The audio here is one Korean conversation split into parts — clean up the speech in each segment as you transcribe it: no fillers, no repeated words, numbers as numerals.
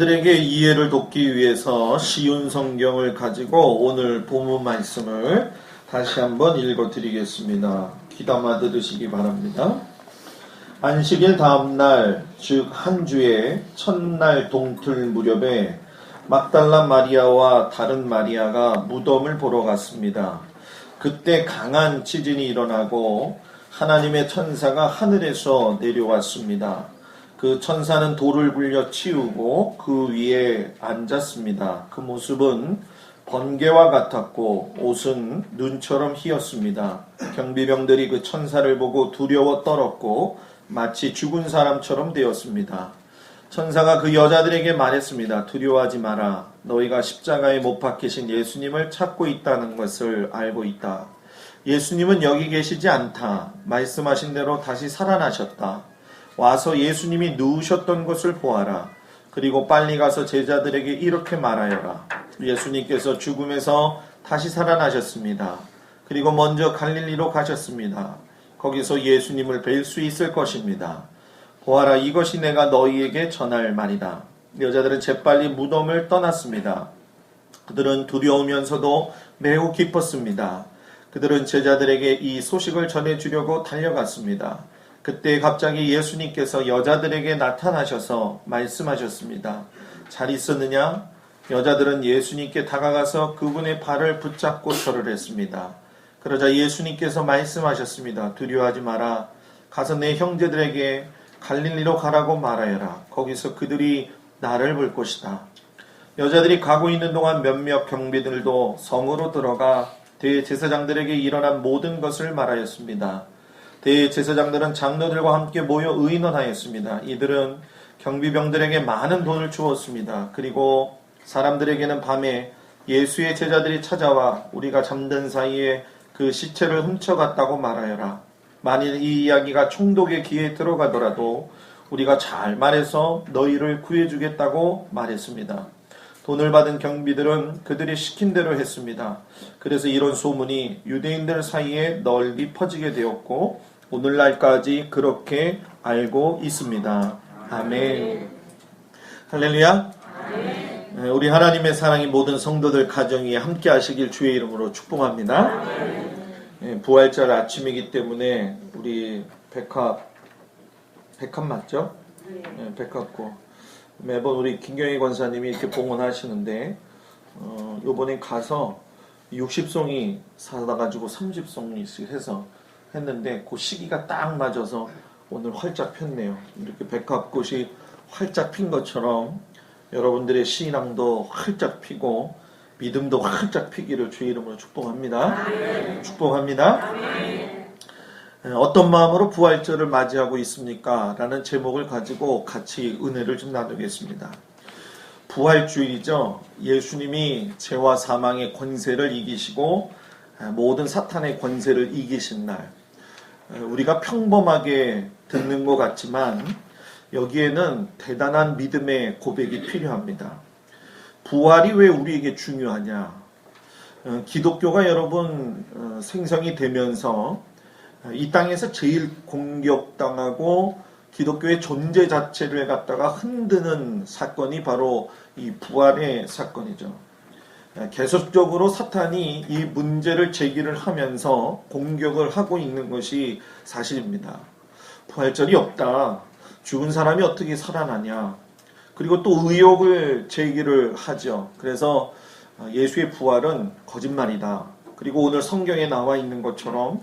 들에게 이해를 돕기 위해서 쉬운 성경을 가지고 오늘 본문 말씀을 다시 한번 읽어드리겠습니다. 귀담아 들으시기 바랍니다. 안식일 다음날 즉 한 주의 첫날 동틀 무렵에 막달라 마리아와 다른 마리아가 무덤을 보러 갔습니다. 그때 강한 지진이 일어나고 하나님의 천사가 하늘에서 내려왔습니다. 그 천사는 돌을 굴려 치우고 그 위에 앉았습니다. 그 모습은 번개와 같았고 옷은 눈처럼 희었습니다. 경비병들이 그 천사를 보고 두려워 떨었고 마치 죽은 사람처럼 되었습니다. 천사가 그 여자들에게 말했습니다. 두려워하지 마라. 너희가 십자가에 못 박히신 예수님을 찾고 있다는 것을 알고 있다. 예수님은 여기 계시지 않다. 말씀하신 대로 다시 살아나셨다. 와서 예수님이 누우셨던 곳을 보아라. 그리고 빨리 가서 제자들에게 이렇게 말하여라. 예수님께서 죽음에서 다시 살아나셨습니다. 그리고 먼저 갈릴리로 가셨습니다. 거기서 예수님을 뵐 수 있을 것입니다. 보아라, 이것이 내가 너희에게 전할 말이다. 여자들은 재빨리 무덤을 떠났습니다. 그들은 두려우면서도 매우 기뻤습니다. 그들은 제자들에게 이 소식을 전해주려고 달려갔습니다. 그때 갑자기 예수님께서 여자들에게 나타나셔서 말씀하셨습니다. 잘 있었느냐? 여자들은 예수님께 다가가서 그분의 발을 붙잡고 절을 했습니다. 그러자 예수님께서 말씀하셨습니다. 두려워하지 마라. 가서 내 형제들에게 갈릴리로 가라고 말하여라. 거기서 그들이 나를 볼 것이다. 여자들이 가고 있는 동안 몇몇 경비들도 성으로 들어가 대제사장들에게 일어난 모든 것을 말하였습니다. 대제사장들은 장로들과 함께 모여 의논하였습니다. 이들은 경비병들에게 많은 돈을 주었습니다. 그리고 사람들에게는 밤에 예수의 제자들이 찾아와 우리가 잠든 사이에 그 시체를 훔쳐갔다고 말하여라. 만일 이 이야기가 총독의 귀에 들어가더라도 우리가 잘 말해서 너희를 구해주겠다고 말했습니다. 돈을 받은 경비들은 그들이 시킨 대로 했습니다. 그래서 이런 소문이 유대인들 사이에 널리 퍼지게 되었고 오늘날까지 그렇게 알고 있습니다. 아멘. 할렐루야. 아멘. 우리 하나님의 사랑이 모든 성도들 가정 위에 함께 하시길 주의 이름으로 축복합니다. 부활절 아침이기 때문에 우리 백합 맞죠? 백합고 매번 우리 김경희 권사님이 이렇게 봉헌하시는데 요번에 가서 60송이 사다 가지고 30송이씩 해서 했는데 그 시기가 딱 맞아서 오늘 활짝 폈네요. 이렇게 백합꽃이 활짝 핀 것처럼 여러분들의 신앙도 활짝 피고 믿음도 활짝 피기를 주의 이름으로 축복합니다. 아멘. 축복합니다. 아멘. 어떤 마음으로 부활절을 맞이하고 있습니까? 라는 제목을 가지고 같이 은혜를 좀 나누겠습니다. 부활주일이죠. 예수님이 죄와 사망의 권세를 이기시고 모든 사탄의 권세를 이기신 날. 우리가 평범하게 듣는 것 같지만 여기에는 대단한 믿음의 고백이 필요합니다. 부활이 왜 우리에게 중요하냐? 기독교가 여러분 생성이 되면서 이 땅에서 제일 공격당하고 기독교의 존재 자체를 갖다가 흔드는 사건이 바로 이 부활의 사건이죠. 계속적으로 사탄이 이 문제를 제기를 하면서 공격을 하고 있는 것이 사실입니다. 부활절이 없다. 죽은 사람이 어떻게 살아나냐. 그리고 또 의혹을 제기를 하죠. 그래서 예수의 부활은 거짓말이다. 그리고 오늘 성경에 나와 있는 것처럼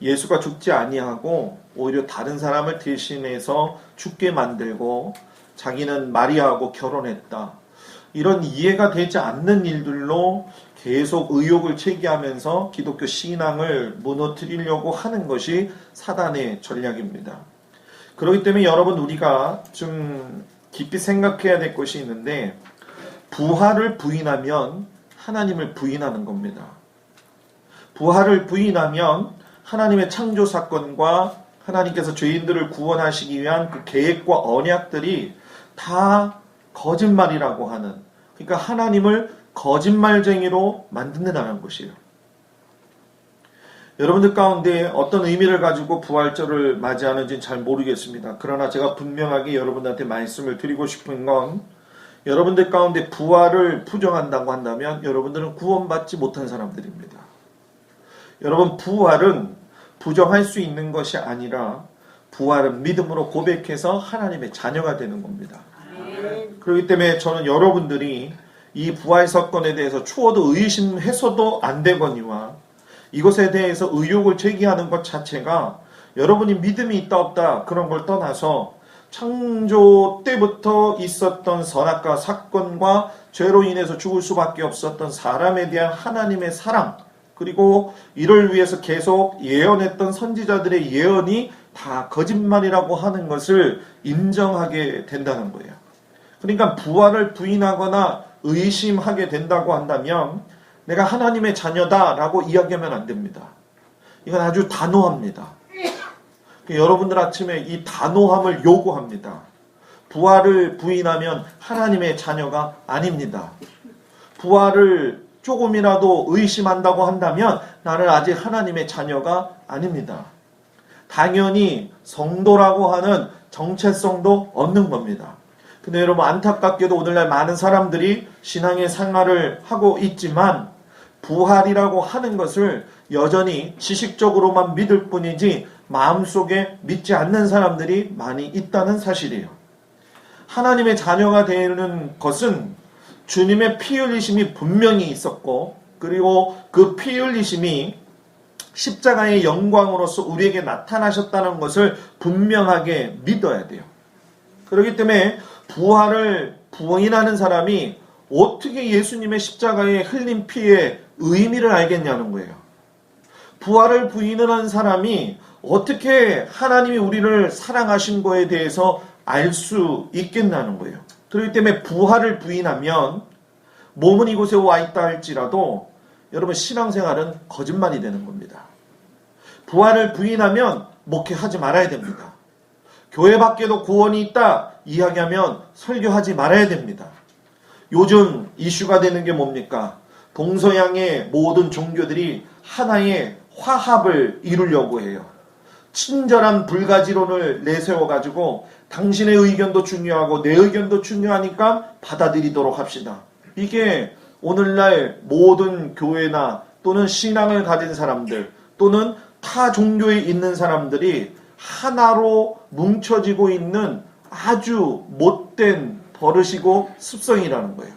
예수가 죽지 아니하고 오히려 다른 사람을 대신해서 죽게 만들고 자기는 마리아하고 결혼했다. 이런 이해가 되지 않는 일들로 계속 의혹을 제기하면서 기독교 신앙을 무너뜨리려고 하는 것이 사단의 전략입니다. 그렇기 때문에 여러분 우리가 좀 깊이 생각해야 될 것이 있는데 부활을 부인하면 하나님을 부인하는 겁니다. 부활을 부인하면 하나님의 창조 사건과 하나님께서 죄인들을 구원하시기 위한 그 계획과 언약들이 다 거짓말이라고 하는, 그러니까 하나님을 거짓말쟁이로 만든다는 것이에요. 여러분들 가운데 어떤 의미를 가지고 부활절을 맞이하는지는 잘 모르겠습니다. 그러나 제가 분명하게 여러분들한테 말씀을 드리고 싶은 건 여러분들 가운데 부활을 부정한다고 한다면 여러분들은 구원받지 못한 사람들입니다. 여러분, 부활은 부정할 수 있는 것이 아니라 부활은 믿음으로 고백해서 하나님의 자녀가 되는 겁니다. 그렇기 때문에 저는 여러분들이 이 부활 사건에 대해서 추워도 의심해서도 안 되거니와 이것에 대해서 의혹을 제기하는 것 자체가 여러분이 믿음이 있다 없다 그런 걸 떠나서 창조 때부터 있었던 선악과 사건과 죄로 인해서 죽을 수밖에 없었던 사람에 대한 하나님의 사랑, 그리고 이를 위해서 계속 예언했던 선지자들의 예언이 다 거짓말이라고 하는 것을 인정하게 된다는 거예요. 그러니까 부활을 부인하거나 의심하게 된다고 한다면 내가 하나님의 자녀다라고 이야기하면 안 됩니다. 이건 아주 단호합니다. 여러분들 아침에 이 단호함을 요구합니다. 부활을 부인하면 하나님의 자녀가 아닙니다. 부활을 조금이라도 의심한다고 한다면 나는 아직 하나님의 자녀가 아닙니다. 당연히 성도라고 하는 정체성도 없는 겁니다. 근데 여러분, 안타깝게도 오늘날 많은 사람들이 신앙의 생활을 하고 있지만 부활이라고 하는 것을 여전히 지식적으로만 믿을 뿐이지 마음속에 믿지 않는 사람들이 많이 있다는 사실이에요. 하나님의 자녀가 되는 것은 주님의 피 흘리심이 분명히 있었고, 그리고 그 피 흘리심이 십자가의 영광으로서 우리에게 나타나셨다는 것을 분명하게 믿어야 돼요. 그렇기 때문에 부활을 부인하는 사람이 어떻게 예수님의 십자가에 흘린 피의 의미를 알겠냐는 거예요. 부활을 부인하는 사람이 어떻게 하나님이 우리를 사랑하신 거에 대해서 알 수 있겠냐는 거예요. 그렇기 때문에 부활을 부인하면 몸은 이곳에 와 있다 할지라도 여러분, 신앙생활은 거짓말이 되는 겁니다. 부활을 부인하면 목회하지 말아야 됩니다. 교회 밖에도 구원이 있다 이야기하면 설교하지 말아야 됩니다. 요즘 이슈가 되는 게 뭡니까? 동서양의 모든 종교들이 하나의 화합을 이루려고 해요. 친절한 불가지론을 내세워가지고 당신의 의견도 중요하고 내 의견도 중요하니까 받아들이도록 합시다. 이게 오늘날 모든 교회나 또는 신앙을 가진 사람들 또는 타 종교에 있는 사람들이 하나로 뭉쳐지고 있는 아주 못된 버릇이고 습성이라는 거예요.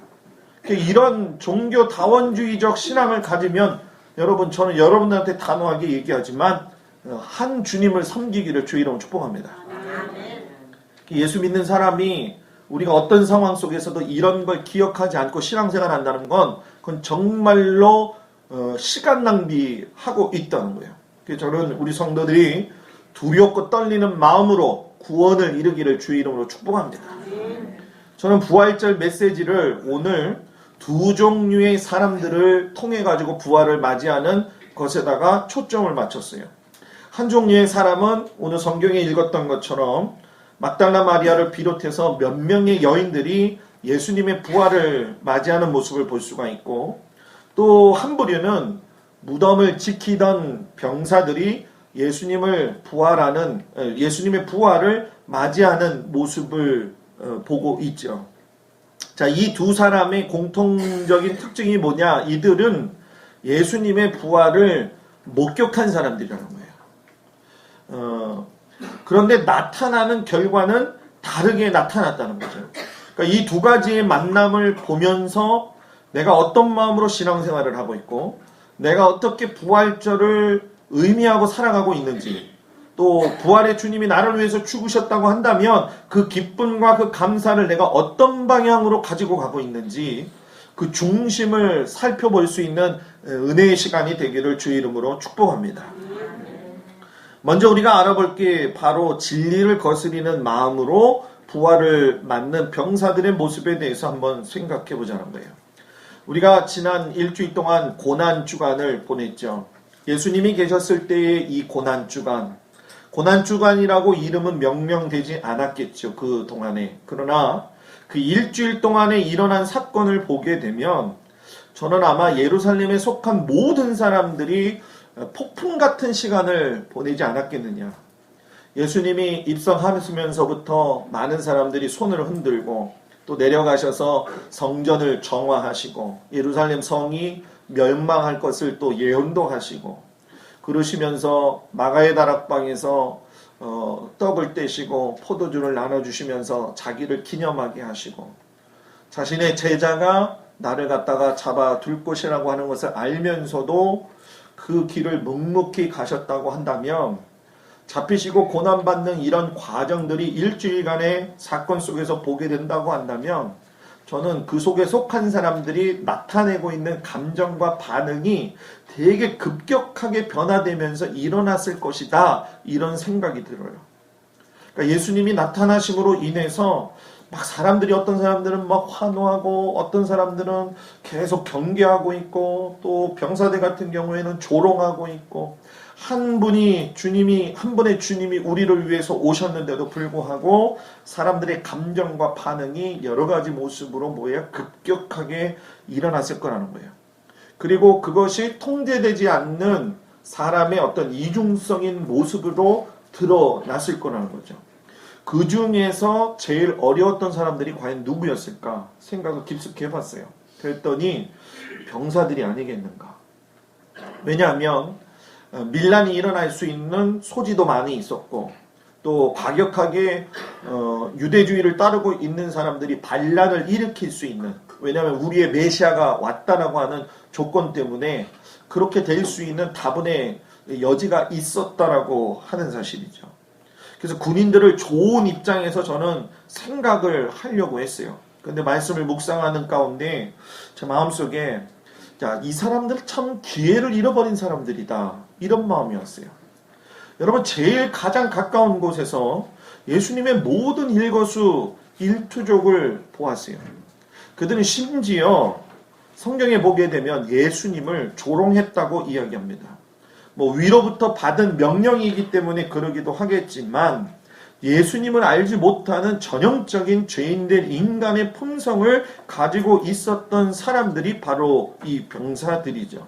이런 종교 다원주의적 신앙을 가지면 여러분, 저는 여러분들한테 단호하게 얘기하지만 한 주님을 섬기기를 주의 이름으로 축복합니다. 예수 믿는 사람이 우리가 어떤 상황 속에서도 이런 걸 기억하지 않고 신앙생활 한다는 건 그건 정말로 시간 낭비하고 있다는 거예요. 그래서 저는 우리 성도들이 두렵고 떨리는 마음으로 구원을 이루기를 주의 이름으로 축복합니다. 저는 부활절 메시지를 오늘 두 종류의 사람들을 통해 가지고 부활을 맞이하는 것에다가 초점을 맞췄어요. 한 종류의 사람은 오늘 성경에 읽었던 것처럼 막달라 마리아를 비롯해서 몇 명의 여인들이 예수님의 부활을 맞이하는 모습을 볼 수가 있고, 또 한 부류는 무덤을 지키던 병사들이 예수님의 부활을 맞이하는 모습을 보고 있죠. 자, 이 두 사람의 공통적인 특징이 뭐냐? 이들은 예수님의 부활을 목격한 사람들이라는 거예요. 그런데 나타나는 결과는 다르게 나타났다는 거죠. 그러니까 이 두 가지의 만남을 보면서 내가 어떤 마음으로 신앙생활을 하고 있고 내가 어떻게 부활절을 의미하고 살아가고 있는지, 또 부활의 주님이 나를 위해서 죽으셨다고 한다면 그 기쁨과 그 감사를 내가 어떤 방향으로 가지고 가고 있는지 그 중심을 살펴볼 수 있는 은혜의 시간이 되기를 주의 이름으로 축복합니다. 먼저 우리가 알아볼 게 바로 진리를 거스리는 마음으로 부활을 맞는 병사들의 모습에 대해서 한번 생각해 보자는 거예요. 우리가 지난 일주일 동안 고난주간을 보냈죠. 예수님이 계셨을 때의 이 고난주간이라고 이름은 명명되지 않았겠죠, 그 동안에. 그러나 그 일주일 동안에 일어난 사건을 보게 되면 저는 아마 예루살렘에 속한 모든 사람들이 폭풍 같은 시간을 보내지 않았겠느냐. 예수님이 입성하시면서부터 많은 사람들이 손을 흔들고 또 내려가셔서 성전을 정화하시고 예루살렘 성이 멸망할 것을 또 예언도 하시고 그러시면서 마가의 다락방에서 떡을 떼시고 포도주를 나눠주시면서 자기를 기념하게 하시고 자신의 제자가 나를 갖다가 잡아둘 것이라고 하는 것을 알면서도 그 길을 묵묵히 가셨다고 한다면 잡히시고 고난받는 이런 과정들이 일주일간의 사건 속에서 보게 된다고 한다면 저는 그 속에 속한 사람들이 나타내고 있는 감정과 반응이 되게 급격하게 변화되면서 일어났을 것이다 이런 생각이 들어요. 그러니까 예수님이 나타나심으로 인해서 막 사람들이 어떤 사람들은 막 환호하고 어떤 사람들은 계속 경계하고 있고 또 병사들 같은 경우에는 조롱하고 있고 한 분의 주님이 우리를 위해서 오셨는데도 불구하고 사람들의 감정과 반응이 여러 가지 모습으로 급격하게 일어났을 거라는 거예요. 그리고 그것이 통제되지 않는 사람의 어떤 이중성인 모습으로 드러났을 거라는 거죠. 그 중에서 제일 어려웠던 사람들이 과연 누구였을까 생각을 깊숙이 해봤어요. 그랬더니 병사들이 아니겠는가. 왜냐하면 밀란이 일어날 수 있는 소지도 많이 있었고 또 과격하게 유대주의를 따르고 있는 사람들이 반란을 일으킬 수 있는, 왜냐하면 우리의 메시아가 왔다라고 하는 조건 때문에 그렇게 될 수 있는 다분의 여지가 있었다라고 하는 사실이죠. 그래서 군인들을 좋은 입장에서 저는 생각을 하려고 했어요. 그런데 말씀을 묵상하는 가운데 제 마음속에 이 사람들 참 기회를 잃어버린 사람들이다 이런 마음이었어요. 여러분 가장 가까운 곳에서 예수님의 모든 일거수 일투족을 보았어요. 그들은 심지어 성경에 보게 되면 예수님을 조롱했다고 이야기합니다. 위로부터 받은 명령이기 때문에 그러기도 하겠지만 예수님을 알지 못하는 전형적인 죄인된 인간의 품성을 가지고 있었던 사람들이 바로 이 병사들이죠.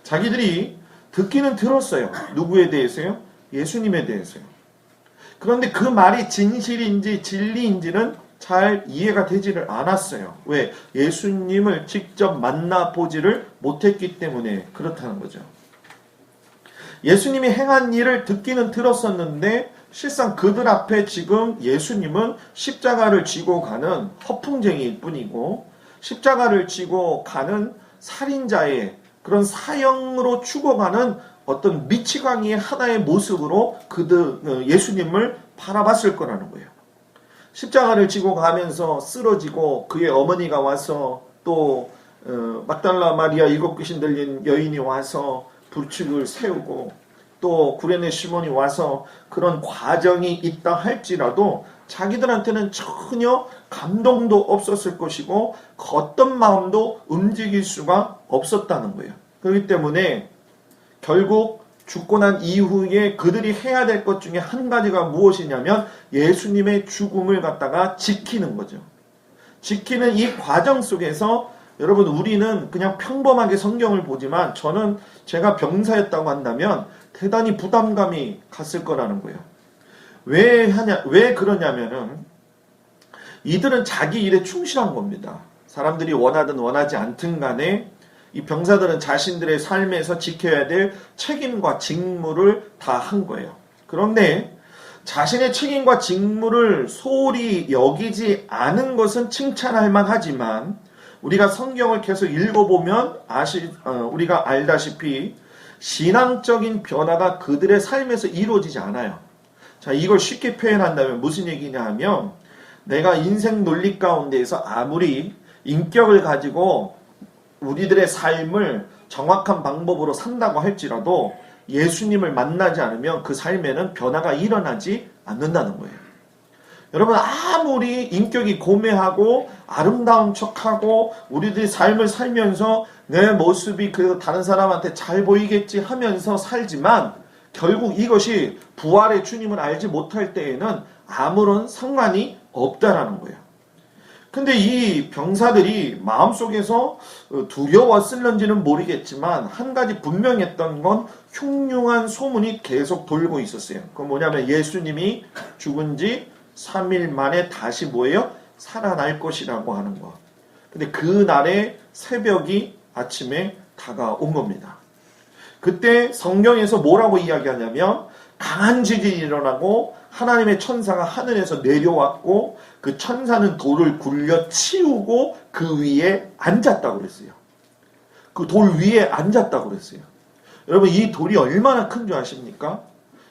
자기들이 듣기는 들었어요. 누구에 대해서요? 예수님에 대해서요. 그런데 그 말이 진실인지 진리인지는 잘 이해가 되지를 않았어요. 왜? 예수님을 직접 만나보지를 못했기 때문에 그렇다는 거죠. 예수님이 행한 일을 듣기는 들었었는데 실상 그들 앞에 지금 예수님은 십자가를 지고 가는 허풍쟁이일 뿐이고 십자가를 지고 가는 살인자의 그런 사형으로 죽어가는 어떤 미치광이의 하나의 모습으로 예수님을 바라봤을 거라는 거예요. 십자가를 지고 가면서 쓰러지고 그의 어머니가 와서 또 막달라 마리아 7 귀신 들린 여인이 와서 불축을 세우고 또 구레네 시몬이 와서 그런 과정이 있다 할지라도 자기들한테는 전혀 감동도 없었을 것이고 어떤 마음도 움직일 수가 없었다는 거예요. 그렇기 때문에 결국 죽고 난 이후에 그들이 해야 될 것 중에 한 가지가 무엇이냐면 예수님의 죽음을 갖다가 지키는 거죠. 지키는 이 과정 속에서 여러분 우리는 그냥 평범하게 성경을 보지만 저는 제가 병사였다고 한다면 대단히 부담감이 갔을 거라는 거예요. 왜 그러냐면은 이들은 자기 일에 충실한 겁니다. 사람들이 원하든 원하지 않든 간에 이 병사들은 자신들의 삶에서 지켜야 될 책임과 직무를 다 한 거예요. 그런데 자신의 책임과 직무를 소홀히 여기지 않은 것은 칭찬할 만하지만 우리가 성경을 계속 읽어보면 우리가 알다시피 신앙적인 변화가 그들의 삶에서 이루어지지 않아요. 자, 이걸 쉽게 표현한다면 무슨 얘기냐 하면 내가 인생 논리 가운데에서 아무리 인격을 가지고 우리들의 삶을 정확한 방법으로 산다고 할지라도 예수님을 만나지 않으면 그 삶에는 변화가 일어나지 않는다는 거예요. 여러분 아무리 인격이 고매하고 아름다운 척하고 우리들이 삶을 살면서 내 모습이 그래도 다른 사람한테 잘 보이겠지 하면서 살지만 결국 이것이 부활의 주님을 알지 못할 때에는 아무런 상관이 없다라는 거예요. 근데 이 병사들이 마음속에서 두려웠을런지는 모르겠지만 한 가지 분명했던 건 흉흉한 소문이 계속 돌고 있었어요. 그건 뭐냐면 예수님이 죽은 지 3일 만에 다시 뭐예요? 살아날 것이라고 하는 것. 근데 그 날의 새벽이 아침에 다가온 겁니다. 그때 성경에서 뭐라고 이야기하냐면 강한 지진이 일어나고 하나님의 천사가 하늘에서 내려왔고 그 천사는 돌을 굴려 치우고 그 위에 앉았다고 그랬어요. 그 돌 위에 앉았다고 그랬어요. 여러분 이 돌이 얼마나 큰 줄 아십니까?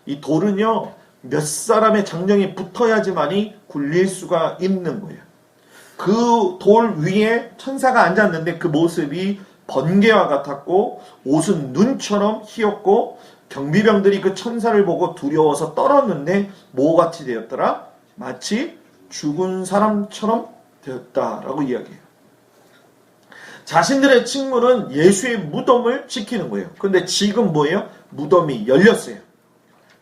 이 돌은요 몇 사람의 장정이 붙어야지만이 굴릴 수가 있는 거예요. 그 돌 위에 천사가 앉았는데 그 모습이 번개와 같았고 옷은 눈처럼 희었고 경비병들이 그 천사를 보고 두려워서 떨었는데 뭐같이 되었더라? 마치 죽은 사람처럼 되었다라고 이야기해요. 자신들의 직무는 예수의 무덤을 지키는 거예요. 그런데 지금 뭐예요? 무덤이 열렸어요.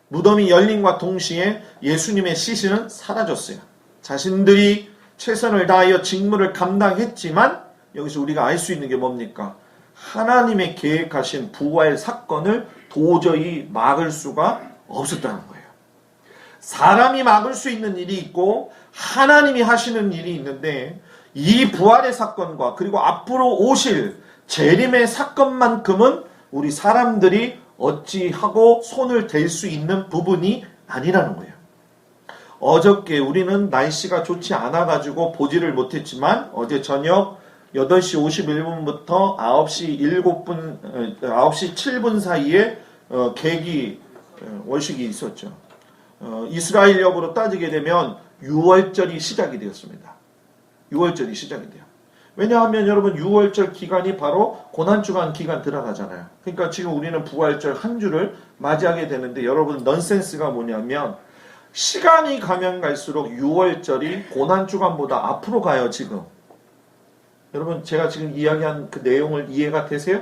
무덤이 열림과 동시에 예수님의 시신은 사라졌어요. 자신들이 최선을 다하여 직무를 감당했지만 여기서 우리가 알 수 있는 게 뭡니까? 하나님의 계획하신 부활 사건을 도저히 막을 수가 없었다는 거예요. 사람이 막을 수 있는 일이 있고 하나님이 하시는 일이 있는데 이 부활의 사건과 그리고 앞으로 오실 재림의 사건만큼은 우리 사람들이 어찌하고 손을 댈 수 있는 부분이 아니라는 거예요. 어저께 우리는 날씨가 좋지 않아가지고 보지를 못했지만 어제 저녁 8시 51분부터 9시 7분 사이에 계기 월식이 있었죠. 이스라엘 역으로 따지게 되면 6월절이 시작이 되었습니다. 6월절이 시작이 돼요. 왜냐하면 여러분 6월절 기간이 바로 고난주간 기간 들어가잖아요. 그러니까 지금 우리는 부활절 한 주를 맞이하게 되는데 여러분 넌센스가 뭐냐면 시간이 가면 갈수록 6월절이 고난주간보다 앞으로 가요 지금. 여러분 제가 지금 이야기한 그 내용을 이해가 되세요?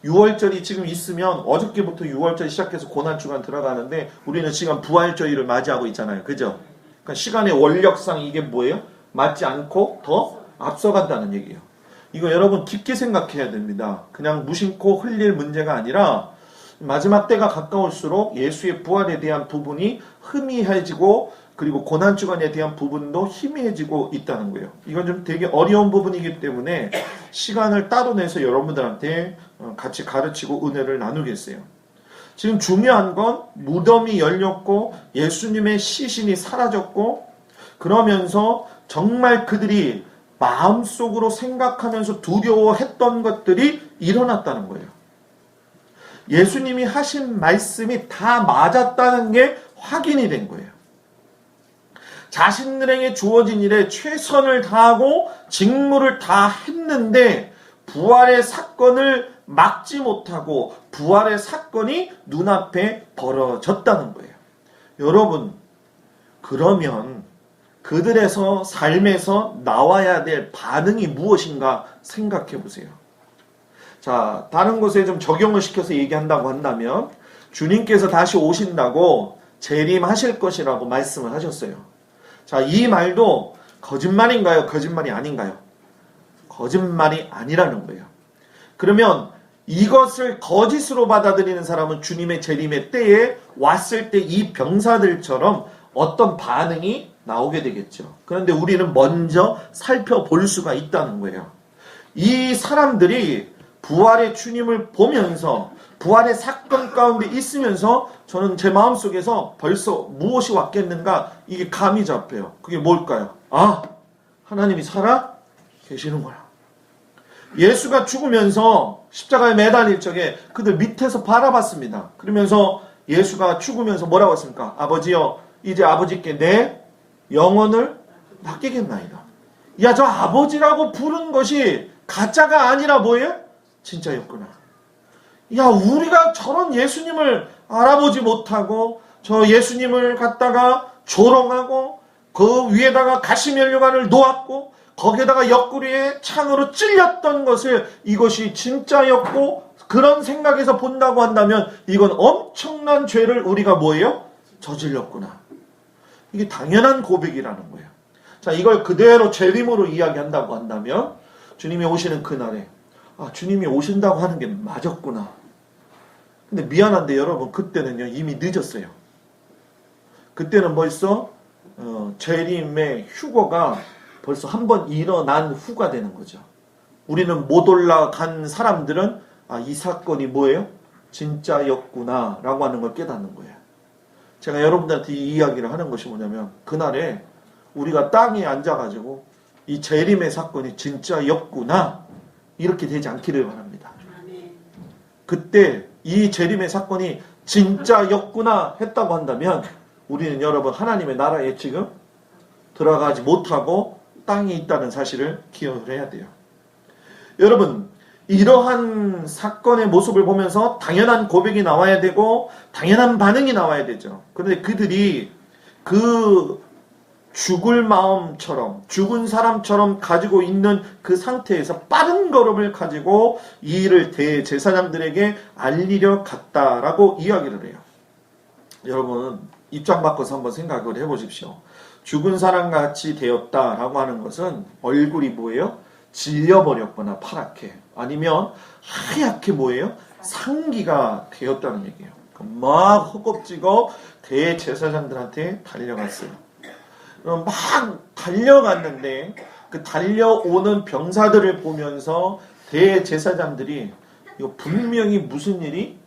6월절이 지금 있으면 어저께부터 6월절 시작해서 고난주간 들어가는데 우리는 지금 부활절을 맞이하고 있잖아요. 그죠? 그러니까 시간의 원력상 이게 뭐예요? 맞지 않고 더 앞서간다는 얘기예요. 이거 여러분 깊게 생각해야 됩니다. 그냥 무심코 흘릴 문제가 아니라 마지막 때가 가까울수록 예수의 부활에 대한 부분이 희미해지고 그리고 고난주간에 대한 부분도 희미해지고 있다는 거예요. 이건 좀 되게 어려운 부분이기 때문에 시간을 따로 내서 여러분들한테 같이 가르치고 은혜를 나누겠어요. 지금 중요한 건 무덤이 열렸고 예수님의 시신이 사라졌고 그러면서 정말 그들이 마음속으로 생각하면서 두려워했던 것들이 일어났다는 거예요. 예수님이 하신 말씀이 다 맞았다는 게 확인이 된 거예요. 자신들에게 주어진 일에 최선을 다하고 직무를 다 했는데 부활의 사건을 막지 못하고 부활의 사건이 눈앞에 벌어졌다는 거예요. 여러분, 그러면 그들의 삶에서 나와야 될 반응이 무엇인가 생각해 보세요. 자, 다른 곳에 좀 적용을 시켜서 얘기한다고 한다면 주님께서 다시 오신다고 재림하실 것이라고 말씀을 하셨어요. 자, 이 말도 거짓말인가요? 거짓말이 아닌가요? 거짓말이 아니라는 거예요. 그러면 이것을 거짓으로 받아들이는 사람은 주님의 재림의 때에 왔을 때 이 병사들처럼 어떤 반응이 나오게 되겠죠. 그런데 우리는 먼저 살펴볼 수가 있다는 거예요. 이 사람들이 부활의 주님을 보면서 부활의 사건 가운데 있으면서 저는 제 마음속에서 벌써 무엇이 왔겠는가 이게 감이 잡혀요. 그게 뭘까요? 아, 하나님이 살아 계시는구나. 예수가 죽으면서 십자가에 매달릴 적에 그들 밑에서 바라봤습니다. 그러면서 예수가 죽으면서 뭐라고 했습니까? 아버지여, 이제 아버지께 내 영혼을 맡기겠나이다. 야, 저 아버지라고 부른 것이 가짜가 아니라 뭐예요? 진짜였구나. 야, 우리가 저런 예수님을 알아보지 못하고 저 예수님을 갖다가 조롱하고 그 위에다가 가시면류관을 놓았고 거기에다가 옆구리에 창으로 찔렸던 것을 이것이 진짜였고 그런 생각에서 본다고 한다면 이건 엄청난 죄를 우리가 뭐예요? 저질렀구나. 이게 당연한 고백이라는 거예요. 자, 이걸 그대로 재림으로 이야기한다고 한다면 주님이 오시는 그날에 아, 주님이 오신다고 하는 게 맞았구나. 근데 미안한데 여러분 그때는요 이미 늦었어요. 그때는 벌써 재림의 휴거가 벌써 한 번 일어난 후가 되는 거죠. 우리는 못 올라간 사람들은 이 사건이 뭐예요? 진짜였구나 라고 하는 걸 깨닫는 거예요. 제가 여러분들한테 이 이야기를 하는 것이 뭐냐면 그날에 우리가 땅에 앉아가지고 이 재림의 사건이 진짜였구나 이렇게 되지 않기를 바랍니다. 그때 이 재림의 사건이 진짜였구나 했다고 한다면 우리는 여러분 하나님의 나라에 지금 들어가지 못하고 땅에 있다는 사실을 기억을 해야 돼요. 여러분 이러한 사건의 모습을 보면서 당연한 고백이 나와야 되고 당연한 반응이 나와야 되죠. 그런데 그들이 그 죽을 마음처럼 죽은 사람처럼 가지고 있는 그 상태에서 빠른 걸음을 가지고 이 일을 대제사장들에게 알리려 갔다라고 이야기를 해요. 여러분 입장 바꿔서 한번 생각을 해보십시오. 죽은 사람같이 되었다라고 하는 것은 얼굴이 뭐예요? 질려버렸거나 파랗게 아니면 하얗게 뭐예요? 상기가 되었다는 얘기예요. 막 허겁지겁 대제사장들한테 달려갔어요. 막 달려갔는데 그 달려오는 병사들을 보면서 대제사장들이 이거 분명히 무슨 일이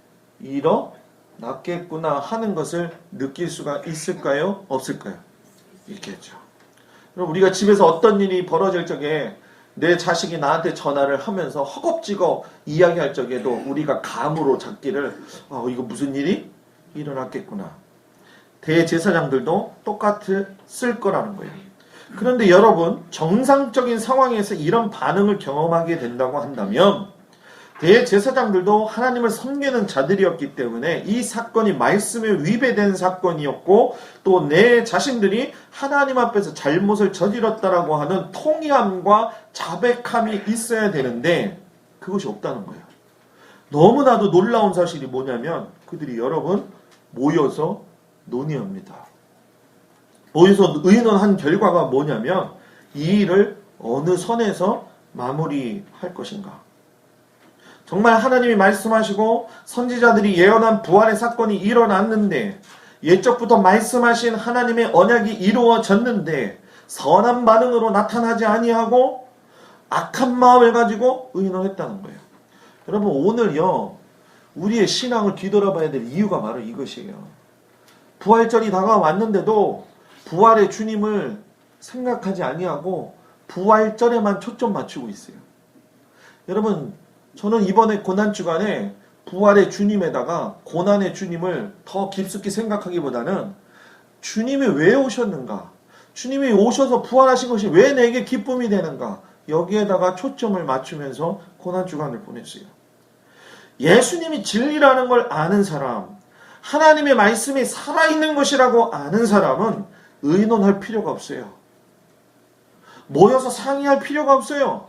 일어났겠구나 하는 것을 느낄 수가 있을까요? 없을까요? 있겠죠. 그럼 우리가 집에서 어떤 일이 벌어질 적에 내 자식이 나한테 전화를 하면서 허겁지겁 이야기할 적에도 우리가 감으로 잡기를 이거 무슨 일이 일어났겠구나. 대제사장들도 똑같을 거라는 거예요. 그런데 여러분 정상적인 상황에서 이런 반응을 경험하게 된다고 한다면 대제사장들도 하나님을 섬기는 자들이었기 때문에 이 사건이 말씀에 위배된 사건이었고 또 내 자신들이 하나님 앞에서 잘못을 저질렀다라고 하는 통회함과 자백함이 있어야 되는데 그것이 없다는 거예요. 너무나도 놀라운 사실이 뭐냐면 그들이 여러분 모여서 논의합니다. 모여서 의논한 결과가 뭐냐면 이 일을 어느 선에서 마무리할 것인가. 정말 하나님이 말씀하시고 선지자들이 예언한 부활의 사건이 일어났는데 예적부터 말씀하신 하나님의 언약이 이루어졌는데 선한 반응으로 나타나지 아니하고 악한 마음을 가지고 의논했다는 거예요. 여러분 오늘요 우리의 신앙을 뒤돌아봐야 될 이유가 바로 이것이에요. 부활절이 다가왔는데도 부활의 주님을 생각하지 아니하고 부활절에만 초점 맞추고 있어요. 여러분 저는 이번에 고난주간에 부활의 주님에다가 고난의 주님을 더 깊숙이 생각하기보다는 주님이 왜 오셨는가? 주님이 오셔서 부활하신 것이 왜 내게 기쁨이 되는가? 여기에다가 초점을 맞추면서 고난주간을 보냈어요. 예수님이 진리라는 걸 아는 사람, 하나님의 말씀이 살아있는 것이라고 아는 사람은 의논할 필요가 없어요. 모여서 상의할 필요가 없어요.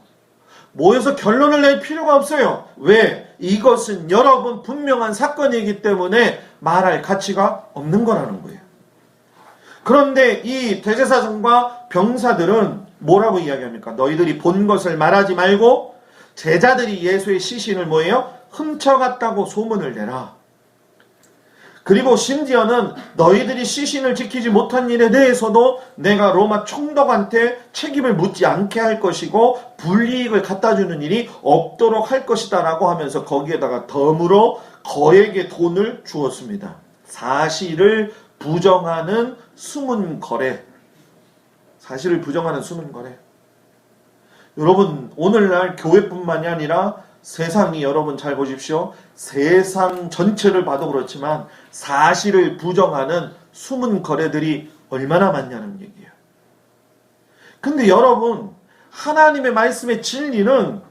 모여서 결론을 낼 필요가 없어요. 왜? 이것은 여러분 분명한 사건이기 때문에 말할 가치가 없는 거라는 거예요. 그런데 이 대제사장과 병사들은 뭐라고 이야기합니까? 너희들이 본 것을 말하지 말고 제자들이 예수의 시신을 뭐예요? 훔쳐갔다고 소문을 내라. 그리고 심지어는 너희들이 시신을 지키지 못한 일에 대해서도 내가 로마 총독한테 책임을 묻지 않게 할 것이고 불이익을 갖다 주는 일이 없도록 할 것이다 라고 하면서 거기에다가 덤으로 거액의 돈을 주었습니다. 사실을 부정하는 숨은 거래. 사실을 부정하는 숨은 거래. 여러분 오늘날 교회뿐만이 아니라 세상이 여러분 잘 보십시오. 세상 전체를 봐도 그렇지만 사실을 부정하는 숨은 거래들이 얼마나 많냐는 얘기예요. 근데 여러분 하나님의 말씀의 진리는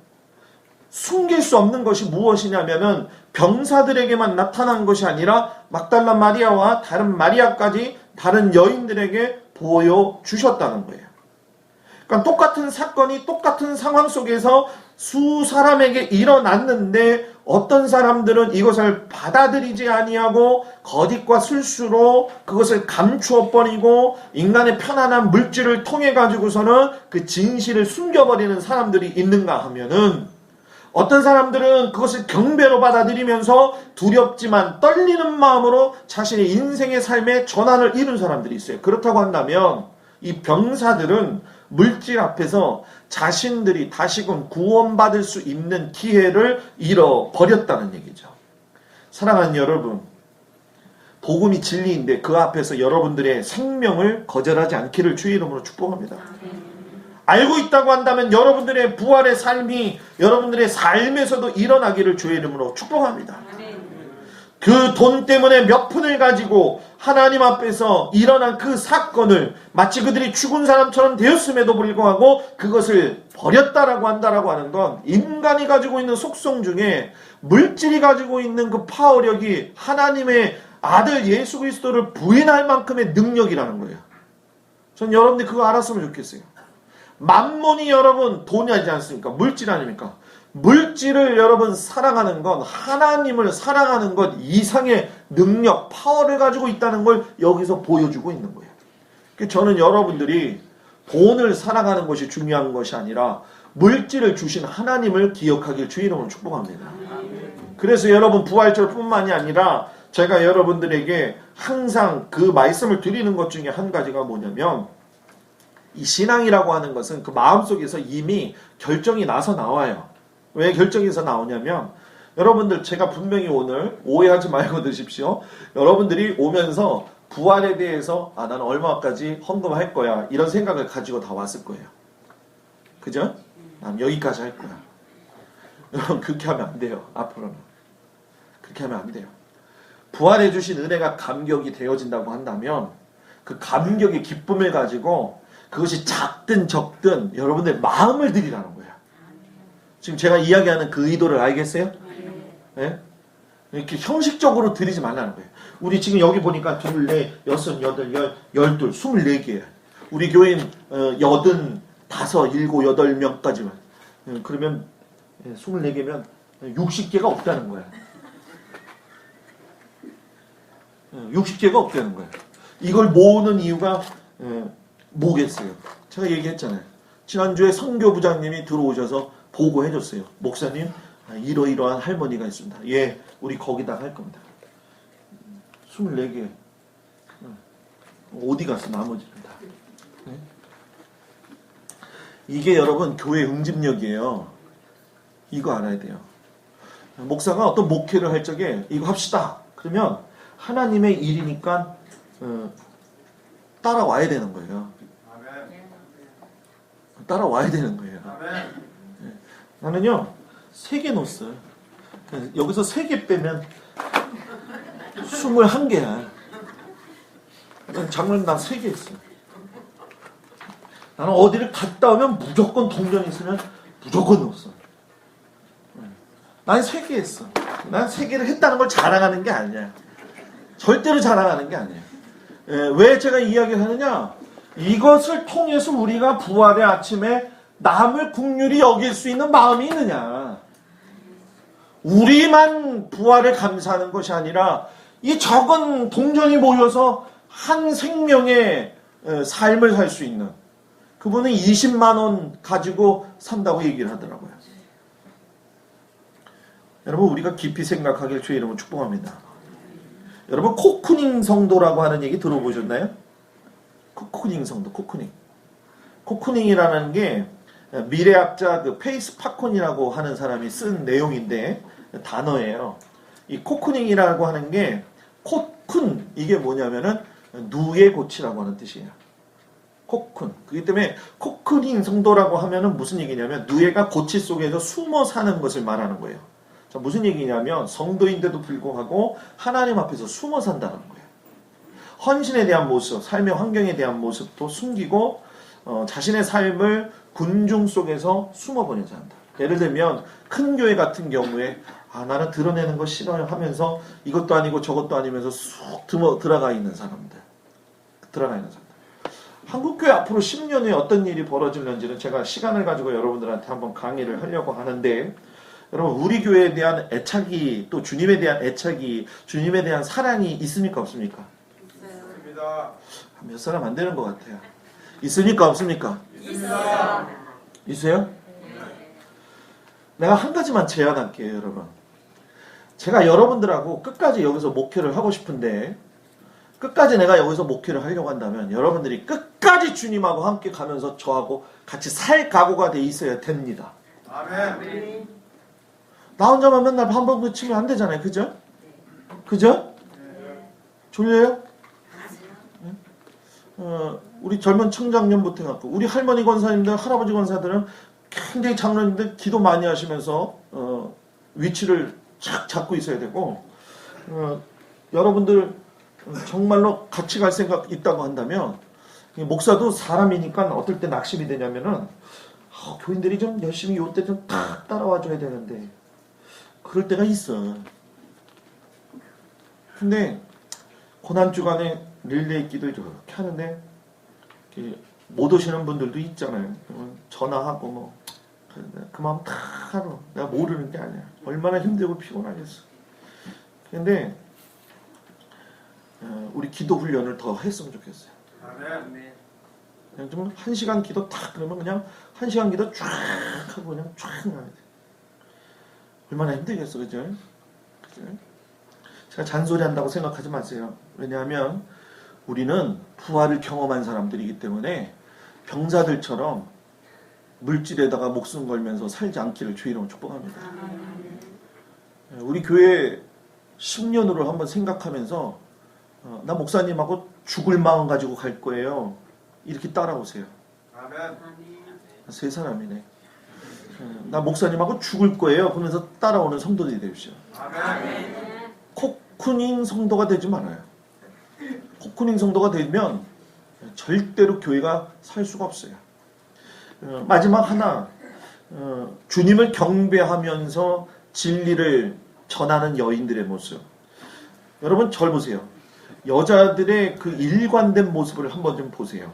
숨길 수 없는 것이 무엇이냐면은 병사들에게만 나타난 것이 아니라 막달라 마리아와 다른 마리아까지 다른 여인들에게 보여주셨다는 거예요. 그러니까 똑같은 사건이 똑같은 상황 속에서 수 사람에게 일어났는데 어떤 사람들은 이것을 받아들이지 아니하고 거짓과 술수로 그것을 감추어 버리고 인간의 편안한 물질을 통해 가지고서는 그 진실을 숨겨버리는 사람들이 있는가 하면은 어떤 사람들은 그것을 경배로 받아들이면서 두렵지만 떨리는 마음으로 자신의 인생의 삶의 전환을 이룬 사람들이 있어요. 그렇다고 한다면 이 병사들은 물질 앞에서 자신들이 다시금 구원받을 수 있는 기회를 잃어버렸다는 얘기죠. 사랑하는 여러분, 복음이 진리인데 그 앞에서 여러분들의 생명을 거절하지 않기를 주의 이름으로 축복합니다. 알고 있다고 한다면 여러분들의 부활의 삶이 여러분들의 삶에서도 일어나기를 주의 이름으로 축복합니다. 그 돈 때문에 몇 푼을 가지고 하나님 앞에서 일어난 그 사건을 마치 그들이 죽은 사람처럼 되었음에도 불구하고 그것을 버렸다라고 한다라고 하는 건 인간이 가지고 있는 속성 중에 물질이 가지고 있는 그 파워력이 하나님의 아들 예수 그리스도를 부인할 만큼의 능력이라는 거예요. 전 여러분들이 그거 알았으면 좋겠어요. 만몬이 여러분 돈이 아니지 않습니까? 물질 아닙니까? 물질을 여러분 사랑하는 건 하나님을 사랑하는 것 이상의 능력, 파워를 가지고 있다는 걸 여기서 보여주고 있는 거예요. 저는 여러분들이 돈을 사랑하는 것이 중요한 것이 아니라 물질을 주신 하나님을 기억하길 주의 이름으로 축복합니다. 그래서 여러분 부활절 뿐만이 아니라 제가 여러분들에게 항상 그 말씀을 드리는 것 중에 한 가지가 뭐냐면 이 신앙이라고 하는 것은 그 마음속에서 이미 결정이 나서 나와요. 왜 결정해서 나오냐면 여러분들 제가 분명히 오늘 오해하지 말고 드십시오. 여러분들이 오면서 부활에 대해서 나는 얼마까지 헌금할 거야 이런 생각을 가지고 다 왔을 거예요. 그죠? 난 여기까지 할 거야. 여러분 그렇게 하면 안 돼요. 앞으로는 그렇게 하면 안 돼요. 부활해 주신 은혜가 감격이 되어진다고 한다면 그 감격의 기쁨을 가지고 그것이 작든 적든 여러분들 마음을 드리라는 거예요. 지금 제가 이야기하는 그 의도를 알겠어요? 네? 이렇게 형식적으로 드리지 말라는 거예요. 우리 지금 여기 보니까 2, 4, 6, 8, 12, 24개야. 우리 교인 85, 7, 8명까지만. 그러면 24개면 60개가 없다는 거야. 60개가 없다는 거야. 이걸 모으는 이유가 뭐겠어요? 제가 얘기했잖아요. 지난주에 선교부장님이 들어오셔서 보고해줬어요. 목사님, 이러이러한 할머니가 있습니다. 예, 우리 거기다 할 겁니다. 24개. 어디 갔어, 나머지는 다. 네? 이게 여러분, 교회 응집력이에요. 이거 알아야 돼요. 목사가 어떤 목회를 할 적에 이거 합시다. 그러면 하나님의 일이니까 따라와야 되는 거예요. 따라와야 되는 거예요. 나는요 3개 넣었어요. 여기서 3개 빼면 21개야. 장로님 난 3개 했어요. 나는 어디를 갔다 오면 무조건 동전 있으면 무조건 넣었어. 난 3개 했어. 난 3개를 했다는 걸 자랑하는 게 아니야. 절대로 자랑하는 게 아니에요. 왜 제가 이야기를 하느냐? 이것을 통해서 우리가 부활의 아침에 남을 긍휼히 여길 수 있는 마음이 있느냐? 우리만 부활에 감사하는 것이 아니라 이 적은 동전이 모여서 한 생명의 삶을 살 수 있는 그분은 20만 원 가지고 산다고 얘기를 하더라고요. 여러분 우리가 깊이 생각하길 주의 이름으로 축복합니다. 여러분 코쿠닝 성도라고 하는 얘기 들어보셨나요? 코쿠닝 성도, 코쿠닝. 코쿠닝이라는 게 미래학자 그 페이스 파콘이라고 하는 사람이 쓴 내용인데 단어예요. 이 코쿠닝이라고 하는 게 코쿤 이게 뭐냐면은 누에 고치라고 하는 뜻이에요. 코쿤. 그렇기 때문에 코쿠닝 성도라고 하면은 무슨 얘기냐면 누에가 고치 속에서 숨어 사는 것을 말하는 거예요. 자, 무슨 얘기냐면 성도인데도 불구하고 하나님 앞에서 숨어 산다는 거예요. 헌신에 대한 모습, 삶의 환경에 대한 모습도 숨기고 자신의 삶을 군중 속에서 숨어버리면서 한다. 예를 들면 큰 교회 같은 경우에 나는 드러내는 거 싫어요 하면서 이것도 아니고 저것도 아니면서 쑥 들어가 있는 사람들. 한국교회 앞으로 10년 후에 어떤 일이 벌어질는지는 제가 시간을 가지고 여러분들한테 한번 강의를 하려고 하는데 여러분 우리 교회에 대한 애착이 또 주님에 대한 애착이 주님에 대한 사랑이 있습니까 없습니까? 있습니다. 몇 사람 안 되는 것 같아요. 있습니까 없습니까? 있어요. 있어요? 내가 한 가지만 제안할게요, 여러분. 제가 여러분들하고 끝까지 여기서 목회를 하고 싶은데, 끝까지 내가 여기서 목회를 하려고 한다면 여러분들이 끝까지 주님하고 함께 가면서 저하고 같이 살 각오가 돼 있어야 됩니다. 아멘. 나 혼자만 맨날 한번 치면 안 되잖아요. 그죠? 그죠? 졸려요? 우리 젊은 청장년부터 해갖고 우리 할머니 권사님들, 할아버지 권사들은 굉장히 장로님들 기도 많이 하시면서 위치를 착 잡고 있어야 되고, 여러분들 정말로 같이 갈 생각 있다고 한다면, 목사도 사람이니까 어떨 때 낙심이 되냐면은 교인들이 좀 열심히 요때 좀 탁 따라와 줘야 되는데 그럴 때가 있어. 근데 고난주간에 릴레이 기도 이렇게 하는데 못 오시는 분들도 있잖아요. 전화하고 뭐 그 마음 다 알아. 내가 모르는 게 아니야. 얼마나 힘들고 피곤하겠어. 근데 우리 기도 훈련을 더 했으면 좋겠어요. 아멘. 그냥 좀 1시간 기도 탁 그러면 그냥 1시간 기도 쫙 하고 그냥 쫙 나야 돼. 얼마나 힘들겠어, 그죠? 그죠? 제가 잔소리 한다고 생각하지 마세요. 왜냐하면 우리는 부활을 경험한 사람들이기 때문에 병사들처럼 물질에다가 목숨 걸면서 살지 않기를 주의 이름으로 축복합니다. 우리 교회 10년으로 한번 생각하면서 나 목사님하고 죽을 마음 가지고 갈 거예요. 이렇게 따라오세요. 아멘. 세 사람이네. 나 목사님하고 죽을 거예요. 그러면서 따라오는 성도들이 되십시오. 아멘. 코쿠닝 성도가 되지 말아요. 코쿠닝 성도가 되면 절대로 교회가 살 수가 없어요. 마지막 하나, 주님을 경배하면서 진리를 전하는 여인들의 모습. 여러분 절 보세요. 여자들의 그 일관된 모습을 한번 좀 보세요.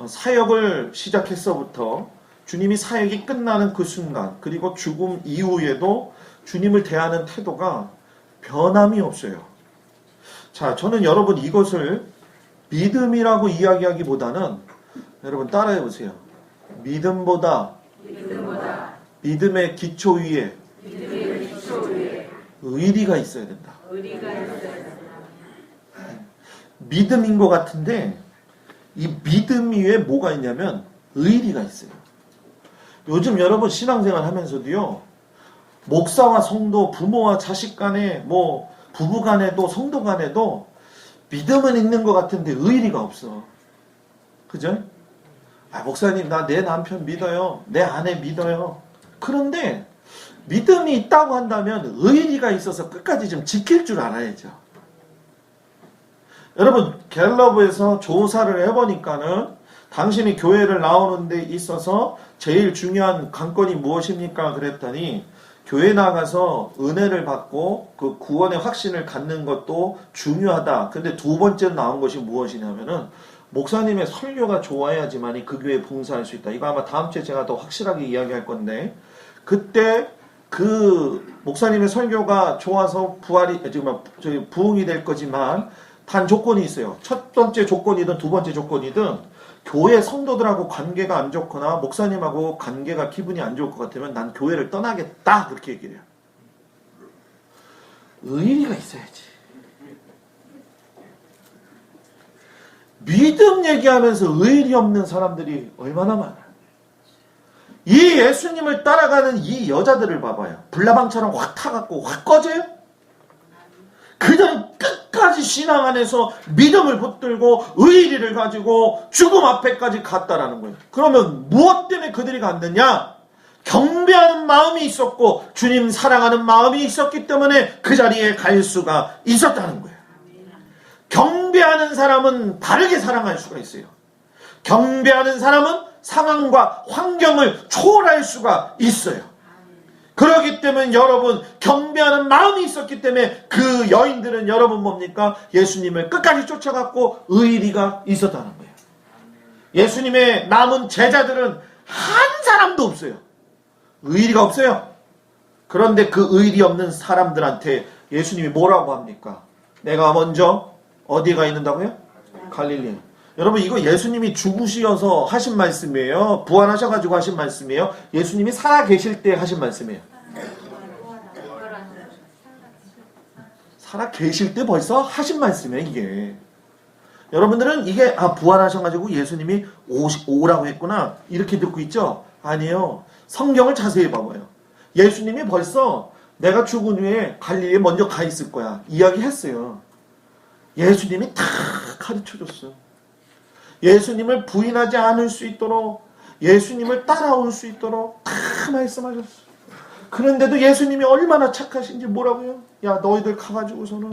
사역을 시작했서부터 주님이 사역이 끝나는 그 순간, 그리고 죽음 이후에도 주님을 대하는 태도가 변함이 없어요. 자, 저는 여러분 이것을 믿음이라고 이야기하기보다는 여러분 따라해 보세요. 믿음보다 믿음의 기초 위에 의리가 있어야 된다. 믿음인 것 같은데 이 믿음 위에 뭐가 있냐면 의리가 있어요. 요즘 여러분 신앙생활 하면서도요, 목사와 성도, 부모와 자식 간에, 뭐 부부 간에도 성도 간에도 믿음은 있는 것 같은데 의리가 없어. 그죠? 목사님 나 내 남편 믿어요. 내 아내 믿어요. 그런데 믿음이 있다고 한다면 의리가 있어서 끝까지 좀 지킬 줄 알아야죠. 여러분 갤럽에서 조사를 해보니까는 당신이 교회를 나오는 데 있어서 제일 중요한 관건이 무엇입니까? 그랬더니 교회 나가서 은혜를 받고 그 구원의 확신을 갖는 것도 중요하다. 근데 두 번째로 나온 것이 무엇이냐면은 목사님의 설교가 좋아야지만이 그 교회에 봉사할 수 있다. 이거 아마 다음 주에 제가 더 확실하게 이야기할 건데, 그때 그 목사님의 설교가 좋아서 부흥이 될 거지만 단 조건이 있어요. 첫 번째 조건이든 두 번째 조건이든 교회 성도들하고 관계가 안 좋거나 목사님하고 관계가 기분이 안 좋을 것 같으면 난 교회를 떠나겠다. 그렇게 얘기를 해요. 의리가 있어야지. 믿음 얘기하면서 의리 없는 사람들이 얼마나 많아요. 이 예수님을 따라가는 이 여자들을 봐봐요. 불나방처럼 확 타갖고 확 꺼져요. 그들은 끝까지 신앙 안에서 믿음을 붙들고 의리를 가지고 죽음 앞에까지 갔다라는 거예요. 그러면 무엇 때문에 그들이 갔느냐? 경배하는 마음이 있었고 주님 사랑하는 마음이 있었기 때문에 그 자리에 갈 수가 있었다는 거예요. 경배하는 사람은 다르게 사랑할 수가 있어요. 경배하는 사람은 상황과 환경을 초월할 수가 있어요. 그렇기 때문에 여러분 경배하는 마음이 있었기 때문에 그 여인들은 여러분 뭡니까? 예수님을 끝까지 쫓아갔고 의리가 있었다는 거예요. 예수님의 남은 제자들은 한 사람도 없어요. 의리가 없어요. 그런데 그 의리 없는 사람들한테 예수님이 뭐라고 합니까? 내가 먼저 어디에 가 있는다고요? 갈릴리. 여러분 이거 예수님이 죽으셔서 하신 말씀이에요? 부활하셔가지고 하신 말씀이에요? 예수님이 살아 계실 때 하신 말씀이에요? 살아 계실 때 벌써 하신 말씀이에요 이게. 여러분들은 이게 부활하셔가지고 예수님이 오라고 했구나 이렇게 듣고 있죠? 아니에요. 성경을 자세히 봐봐요. 예수님이 벌써 내가 죽은 후에 갈릴리에 먼저 가 있을 거야 이야기했어요. 예수님이 다 가르쳐줬어요. 예수님을 부인하지 않을 수 있도록, 예수님을 따라올 수 있도록 다 말씀하셨어요. 그런데도 예수님이 얼마나 착하신지 뭐라고요? 야 너희들 가가지고서는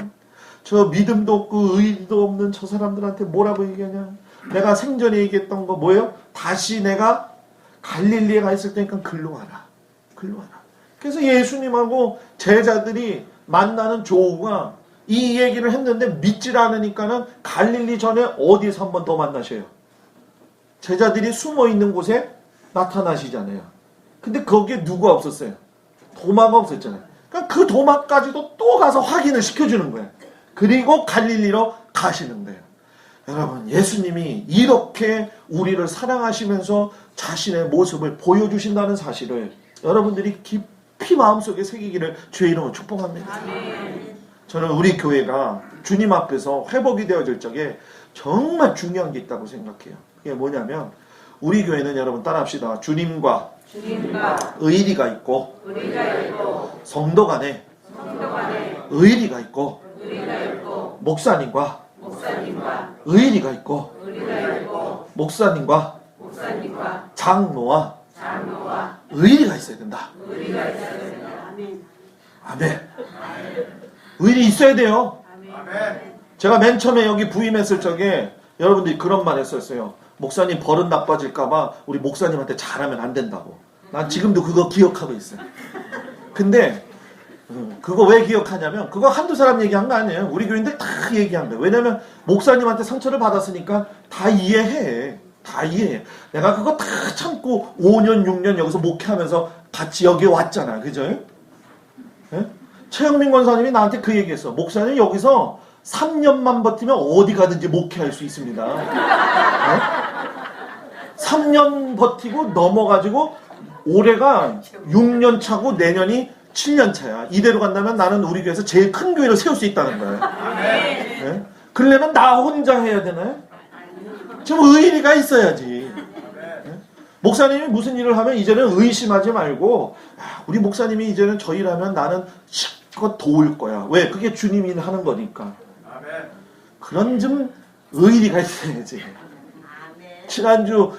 저 믿음도 없고 의리도 없는 저 사람들한테 뭐라고 얘기하냐? 내가 생전에 얘기했던 거 뭐예요? 다시 내가 갈릴리에 가 있을 테니까 글로 와라. 글로 와라. 그래서 예수님하고 제자들이 만나는 조우가 이 얘기를 했는데 믿질 않으니까는 갈릴리 전에 어디서 한 번 더 만나셔요. 제자들이 숨어 있는 곳에 나타나시잖아요. 근데 거기에 누가 없었어요? 도마가 없었잖아요. 그러니까 그 도마까지도 또 가서 확인을 시켜주는 거예요. 그리고 갈릴리로 가시는 거예요. 여러분 예수님이 이렇게 우리를 사랑하시면서 자신의 모습을 보여주신다는 사실을 여러분들이 깊이 마음속에 새기기를 주의 이름으로 축복합니다. 아멘. 저는 우리 교회가 주님 앞에서 회복이 되어질 적에 정말 중요한 게 있다고 생각해요. 그게 뭐냐면 우리 교회는 여러분 따라합시다. 주님과 의리가 있고 성도 간에 의리가 있고 목사님과 의리가 있고 목사님과 장로와 의리가 있어야 된다. 아멘. 의리 있어야 돼요. 제가 맨 처음에 여기 부임했을 적에 여러분들이 그런 말 했었어요. 목사님 버릇 나빠질까봐 우리 목사님한테 잘하면 안 된다고. 난 지금도 그거 기억하고 있어요. 근데 그거 왜 기억하냐면 그거 한두 사람 얘기한 거 아니에요. 우리 교인들 다 얘기한 거예요. 왜냐면 목사님한테 상처를 받았으니까 다 이해해. 다 이해해. 내가 그거 다 참고 5년 6년 여기서 목회하면서 같이 여기 왔잖아. 그죠? 네? 최영민 권사님이 나한테 그 얘기했어. 목사님 여기서 3년만 버티면 어디 가든지 목회할 수 있습니다. 네? 3년 버티고 넘어가지고 올해가 6년 차고 내년이 7년 차야. 이대로 간다면 나는 우리 교회에서 제일 큰 교회를 세울 수 있다는 거예요. 네? 그러려면 나 혼자 해야 되나요? 좀 의리가 있어야지. 네? 목사님이 무슨 일을 하면 이제는 의심하지 말고 우리 목사님이 이제는 저 일하면 나는 실컷 도울 거야. 왜? 그게 주님이 하는 거니까. 그런 좀 의리가 있어야지. 지난주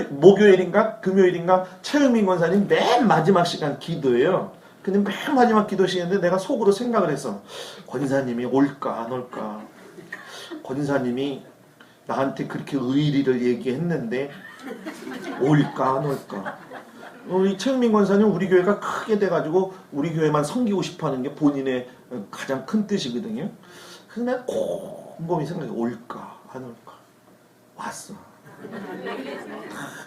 목요일인가 금요일인가 최영민 권사님 맨 마지막 시간 기도예요. 근데 맨 마지막 기도 시간인데 내가 속으로 생각을 했어. 권사님이 올까 안 올까. 권사님이 나한테 그렇게 의리를 얘기했는데 올까 안 올까. 우리 최영민 권사님 우리 교회가 크게 돼가지고 우리 교회만 섬기고 싶어하는 게 본인의 가장 큰 뜻이거든요. 그래서 내가 곰곰이 생각해. 올까 안 올까. 왔어.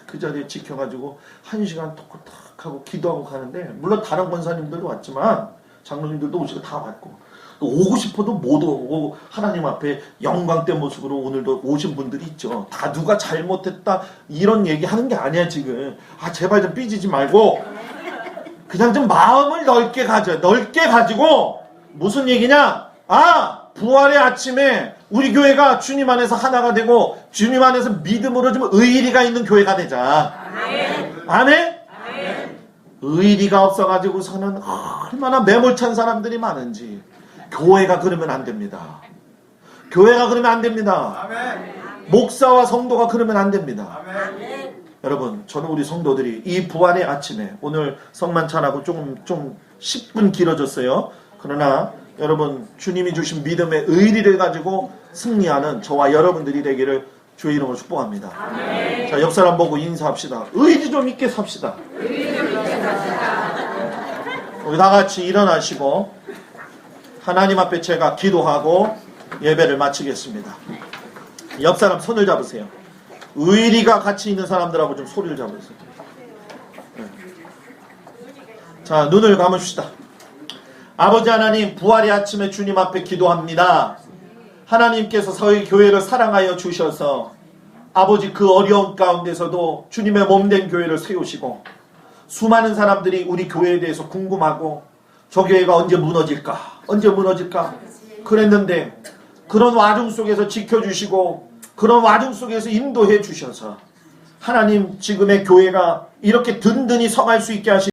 그 자리에 지켜가지고 1시간 톡톡 하고 기도하고 가는데 물론 다른 권사님들도 왔지만 장로님들도 오시고 다 왔고 또 오고 싶어도 못 오고 하나님 앞에 영광된 모습으로 오늘도 오신 분들이 있죠. 다 누가 잘못했다 이런 얘기 하는 게 아니야 지금. 제발 좀 삐지지 말고 그냥 좀 마음을 넓게 가져. 넓게 가지고 무슨 얘기냐. 부활의 아침에 우리 교회가 주님 안에서 하나가 되고 주님 안에서 믿음으로 좀 의리가 있는 교회가 되자. 아멘. 아멘? 아멘. 의리가 없어가지고서는 얼마나 매몰찬 사람들이 많은지. 교회가 그러면 안 됩니다. 교회가 그러면 안 됩니다. 아멘. 목사와 성도가 그러면 안 됩니다. 아멘. 여러분 저는 우리 성도들이 이 부활의 아침에 오늘 성만찬하고 좀 10분 길어졌어요. 그러나 여러분 주님이 주신 믿음의 의리를 가지고 승리하는 저와 여러분들이 되기를 주의 이름으로 축복합니다. 아멘. 자, 옆 사람 보고 인사합시다. 의리 좀 있게 삽시다. 우리 다 같이 일어나시고 하나님 앞에 제가 기도하고 예배를 마치겠습니다. 옆 사람 손을 잡으세요. 의리가 같이 있는 사람들하고 좀 소리를 잡으세요. 네. 자, 눈을 감으시다. 아버지 하나님, 부활의 아침에 주님 앞에 기도합니다. 하나님께서 저희 교회를 사랑하여 주셔서 아버지 그 어려운 가운데서도 주님의 몸된 교회를 세우시고 수많은 사람들이 우리 교회에 대해서 궁금하고 저 교회가 언제 무너질까? 언제 무너질까? 그랬는데 그런 와중 속에서 지켜주시고 그런 와중 속에서 인도해 주셔서 하나님 지금의 교회가 이렇게 든든히 서갈 수 있게 하시